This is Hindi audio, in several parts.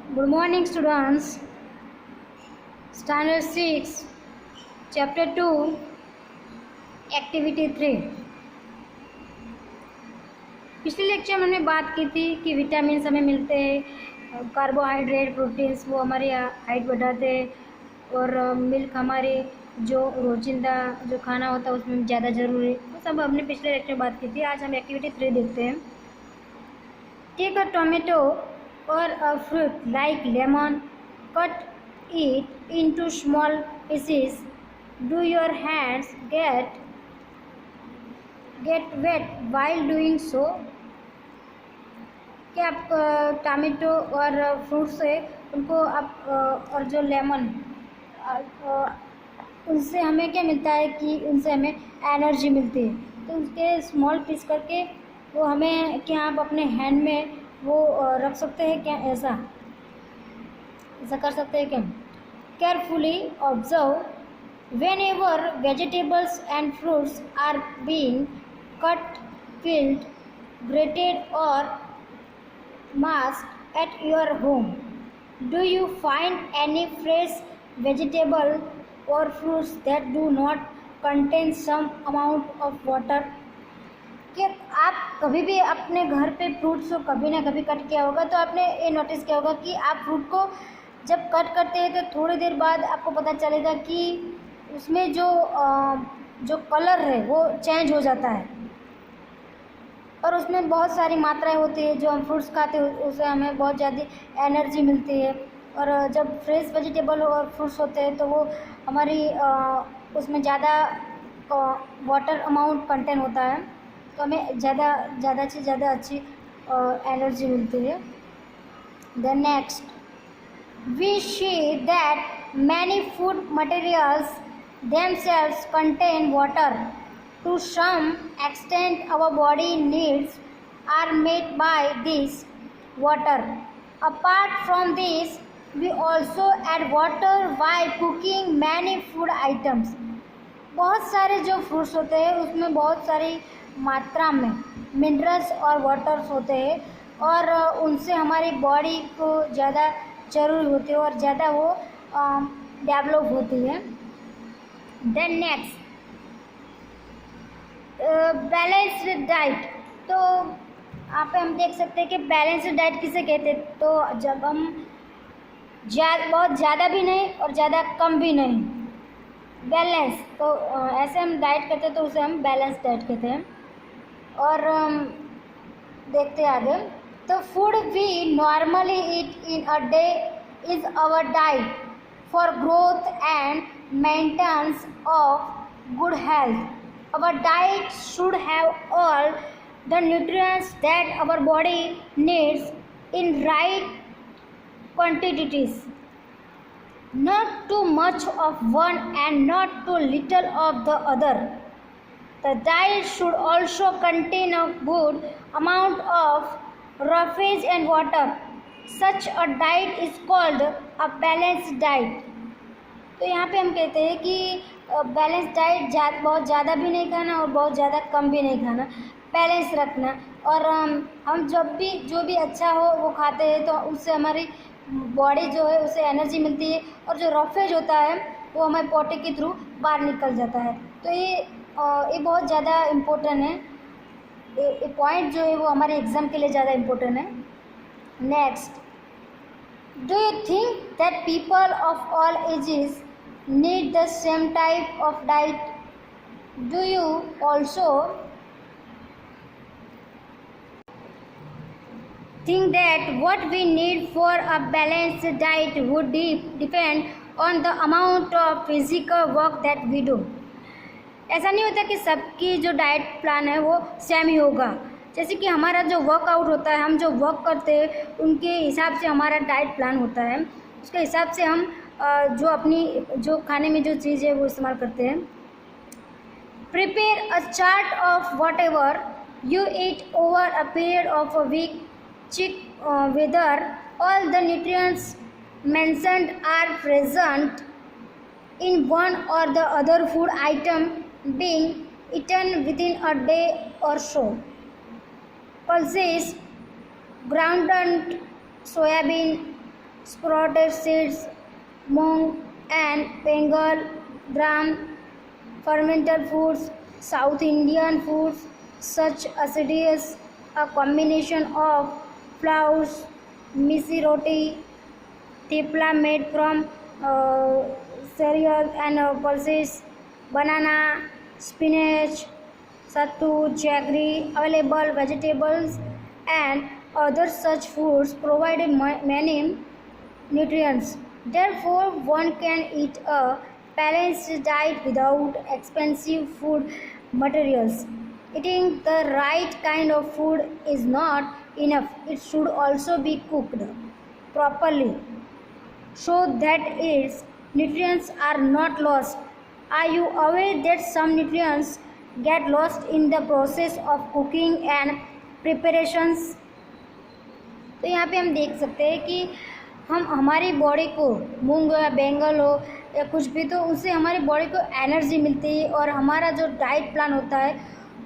Good morning, students. Standard 6, Chapter 2, Activity 3. पिछले लेक्चर में हमने बात की थी कि विटामिन हमें मिलते हैं, कार्बोहाइड्रेट, प्रोटीन्स वो हमारी हाइट बढ़ाते हैं और मिल्क हमारे जो रोजिंदा जो खाना होता है उसमें ज़्यादा ज़रूरी है। वो सब हमने पिछले लेक्चर में बात की थी। आज हम एक्टिविटी 3 देखते हैं। Take a tomato or a fruit like lemon, cut it into small pieces. Do your hands get wet while doing so? क्या आप टमाटो और फ्रूट्स है उनको आप और जो लेमन उनसे हमें क्या मिलता है कि उनसे हमें एनर्जी मिलती है, तो उसके स्मॉल पीस करके वो हमें क्या आप अपने हैंड में वो रख सकते हैं क्या? ऐसा कर सकते हैं क्या? Carefully observe whenever vegetables and fruits are being cut, peeled, grated or masked at your home. Do you find any fresh vegetable or fruits that do not contain some amount of water? कि आप कभी भी अपने घर पे फ्रूट्स को कभी ना कभी कट किया होगा, तो आपने ये नोटिस किया होगा कि आप फ्रूट को जब कट करते हैं तो थोड़ी देर बाद आपको पता चलेगा कि उसमें जो कलर है वो चेंज हो जाता है और उसमें बहुत सारी मात्राएं होती है। जो हम फ्रूट्स खाते हैं उससे हमें बहुत ज़्यादा एनर्जी मिलती है, और जब फ्रेश वेजिटेबल और फ्रूट्स होते हैं तो वो हमारी उसमें ज़्यादा वाटर अमाउंट कंटेन होता है, तो हमें ज़्यादा से ज़्यादा अच्छी एनर्जी मिलती है। The next, we see that many food materials themselves contain water. To some extent our body needs are made by this water. Apart from this, we also add water while cooking many food items. बहुत सारे जो फ्रूट्स होते हैं उसमें बहुत सारी मात्रा में मिनरल्स और वाटर्स होते हैं, और उनसे हमारी बॉडी को ज़्यादा ज़रूरी होती है और ज़्यादा वो डेवलप होती है। Then next, balanced diet. तो यहाँ पे हम देख सकते हैं कि बैलेंस्ड डाइट किसे कहते हैं, तो जब हम बहुत ज़्यादा भी नहीं और ज़्यादा कम भी नहीं, बैलेंस, तो ऐसे हम डाइट करते हैं तो उसे हम बैलेंस डाइट कहते हैं। और देखते हैं आगे, तो food we normally eat in a day is our diet for growth and maintenance of good health. Our diet should have all the nutrients that our body needs in right quantities. Not too much of one and not too little of the other. The diet should also contain a good amount of roughage and water. Such a diet is called a balanced diet. तो यहाँ पे हम कहते हैं कि बैलेंस डाइट बहुत ज़्यादा भी नहीं खाना और बहुत ज़्यादा कम भी नहीं खाना, बैलेंस रखना। और हम जो भी अच्छा हो वो खाते हैं तो उससे हमारी बॉडी जो है उसे एनर्जी मिलती है, और जो रफेज होता है वो हमारे पोटे के थ्रू बाहर निकल जाता है। तो ये बहुत ज़्यादा इम्पोर्टेंट है, ये पॉइंट जो है वो हमारे एग्ज़ाम के लिए ज़्यादा इम्पोर्टेंट है। Next, do you think that people of all ages need the same type of diet? Do you also think that what we need for a balanced diet would depend on the amount of physical work that we do? ऐसा नहीं होता कि सबकी जो डाइट प्लान है वो सेम ही होगा। जैसे कि हमारा जो वर्कआउट होता है, हम जो वर्क करते हैं उनके हिसाब से हमारा डाइट प्लान होता है, उसके हिसाब से हम जो अपनी जो खाने में जो चीज़ है वो इस्तेमाल करते हैं। Prepare a chart of whatever you eat over a period of a week. Check whether all the nutrients mentioned are present in one or the other food item being eaten within a day or so. pulses, groundnut, soybean, sprouted seeds, mung and bengal gram, fermented foods, South Indian foods such as a combination of flours, misi roti, thepla made from cereal and pulses, banana, spinach, sattu, jaggery, available vegetables and other such foods provide many nutrients. Therefore, one can eat a balanced diet without expensive food materials. Eating the right kind of food is not enough. It should also be cooked properly so that its nutrients are not lost. Are you aware that some nutrients get lost in the process of cooking and preparations? तो यहाँ पे हम देख सकते हैं कि हम हमारी बॉडी को मूंग या बैंगल हो या कुछ भी, तो उससे हमारी बॉडी को एनर्जी मिलती है और हमारा जो डाइट प्लान होता है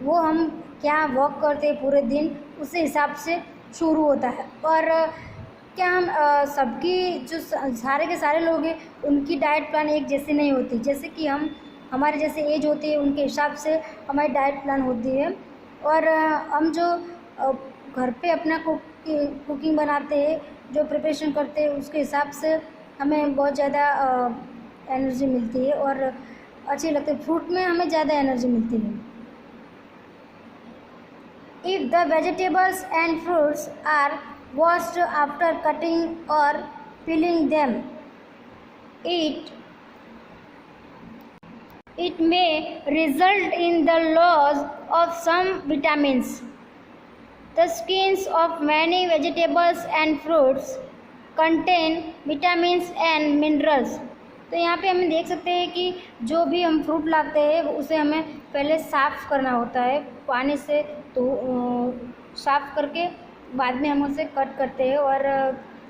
वो हम क्या वर्क करते हैं पूरे दिन उसी हिसाब से शुरू होता है। और क्या हम सबकी जो सारे के सारे लोग हैं उनकी डाइट प्लान एक जैसी नहीं होती। जैसे कि हम हमारे जैसे एज होती है उनके हिसाब से हमारी डाइट प्लान होती है। और हम जो घर पे अपना कुकिंग बनाते हैं, जो प्रिपरेशन करते हैं, उसके हिसाब से हमें बहुत ज़्यादा एनर्जी मिलती है और अच्छी लगती है। फ्रूट में हमें ज़्यादा एनर्जी मिलती है। If the vegetables and fruits are washed after cutting or peeling them, it may result in the loss of some vitamins. The skins of many vegetables and fruits contain vitamins and minerals. तो यहाँ पे हम देख सकते हैं कि जो भी हम फ्रूट लाते हैं उसे हमें पहले साफ़ करना होता है पानी से, तो साफ़ करके बाद में हम उसे कट करते हैं। और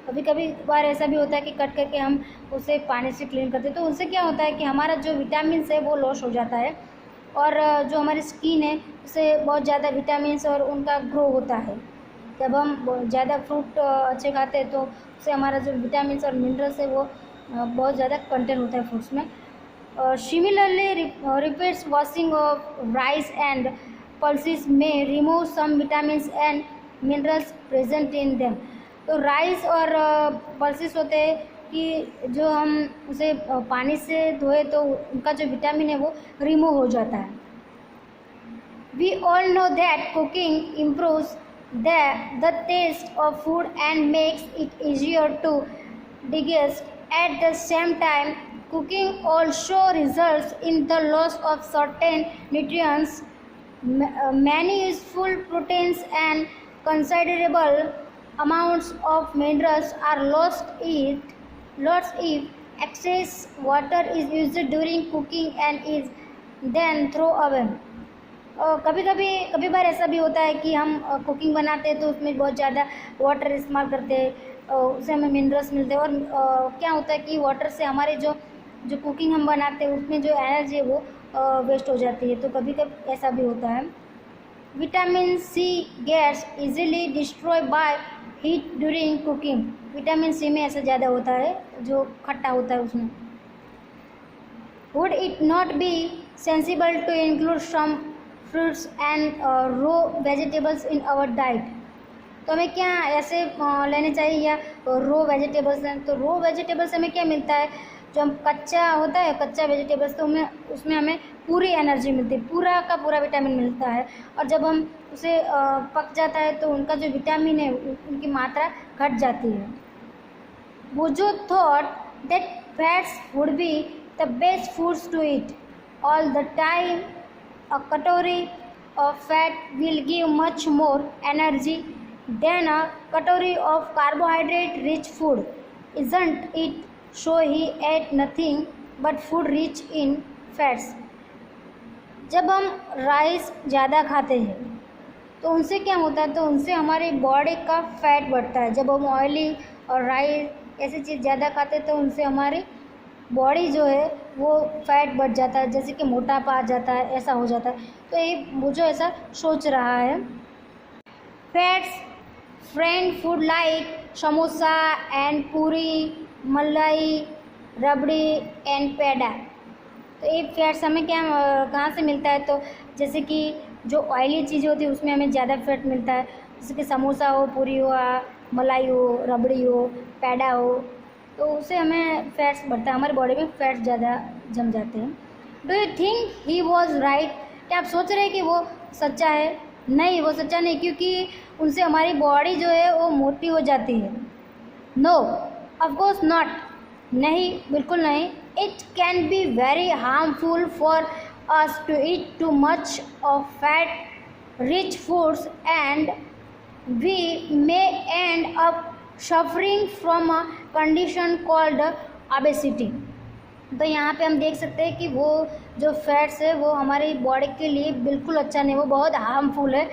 कभी कभी बार ऐसा भी होता है कि कट करके हम उसे पानी से क्लीन करते हैं, तो उससे क्या होता है कि हमारा जो विटामिन है वो लॉस हो जाता है और जो हमारी स्किन है उसे बहुत ज़्यादा विटामिन और उनका ग्रो होता है। जब हम ज़्यादा फ्रूट अच्छे खाते हैं तो उससे हमारा जो विटामिन और मिनरल्स है वो बहुत ज़्यादा कंटेंट होता है फ्रूट्स में। Similarly repeats washing of rice and pulses में remove some vitamins and minerals present in them. तो राइस और पल्सेस होते हैं कि जो हम उसे पानी से धोए तो उनका जो विटामिन है वो रिमूव हो जाता है। We all know that cooking improves the taste of food and makes it easier to digest. At the same time, cooking also results in the loss of certain nutrients. Many useful proteins and considerable amounts of minerals are lost if excess water is used during cooking and is then thrown away. कभी बार ऐसा भी होता है कि हम कुकिंग बनाते हैं तो उसमें बहुत ज़्यादा वाटर इस्तेमाल करते हैं, उससे हमें मिनरल्स मिलते हैं। और क्या होता है कि वाटर से हमारे जो कुकिंग हम बनाते हैं उसमें जो एनर्जी है वो वेस्ट हो जाती है। तो कभी कभी ऐसा भी होता है। Vitamin C gets easily destroy by heat during cooking. Vitamin C में ऐसा ज़्यादा होता है जो खट्टा होता है उसमें। Would it not be sensible to include some fruits and raw vegetables in our diet? तो हमें क्या ऐसे लेने चाहिए या रो वेजिटेबल्स हैं? तो रो वेजिटेबल्स हमें क्या मिलता है, जो हम कच्चा होता है कच्चा वेजिटेबल्स, तो उसमें हमें पूरी एनर्जी मिलती है, पूरा का पूरा विटामिन मिलता है। और जब हम उसे पक जाता है तो उनका जो विटामिन है उनकी मात्रा घट जाती है। Bujo thought that fats would be the best foods to eat all the time. A calorie of fat will give much more energy than a calorie of carbohydrate-rich food, isn't it? So he ate nothing but food rich in fats. जब हम राइस ज़्यादा खाते हैं तो उनसे क्या होता है, तो उनसे हमारी बॉडी का फैट बढ़ता है। जब हम ऑयली और राइस ऐसी चीज़ ज़्यादा खाते हैं तो उनसे हमारी बॉडी जो है वो फैट बढ़ जाता है, जैसे कि मोटापा आ जाता है, ऐसा हो जाता है। तो ये मुझे ऐसा सोच रहा है। Friend food like samosa and पूरी, मलाई, रबड़ी एंड पेड़ा। तो ये फैट्स हमें क्या कहाँ से मिलता है? तो जैसे कि जो ऑयली चीज़ होती है उसमें हमें ज़्यादा फैट मिलता है, जैसे कि समोसा हो, पूरी हो, मलाई हो, रबड़ी हो, पेड़ा हो, तो उससे हमें फैट्स बढ़ता है, हमारे बॉडी में फैट्स ज़्यादा जम जाते हैं। Do you think he was right? क्या आप सोच रहे हैं कि वो सच्चा है? नहीं, वो सच्चा नहीं, क्योंकि उनसे हमारी बॉडी जो है वो मोटी हो जाती है। नो, ऑफकोर्स नॉट, नहीं, बिल्कुल नहीं। It can be very harmful for us to eat too much of fat rich foods and we may end up suffering from a condition called obesity. तो यहाँ पे हम देख सकते हैं कि वो जो फैट्स है वो हमारी बॉडी के लिए बिल्कुल अच्छा नहीं, वो बहुत हार्मफुल है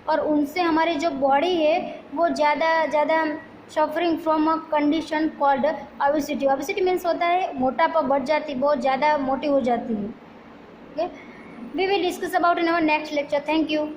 और उनसे हमारी जो बॉडी है वो ज़्यादा suffering from a condition called obesity. Obesity means होता है मोटापा बढ़ जाती, बहुत ज़्यादा मोटी हो जाती है। Okay, we will discuss about in our next lecture. Thank you.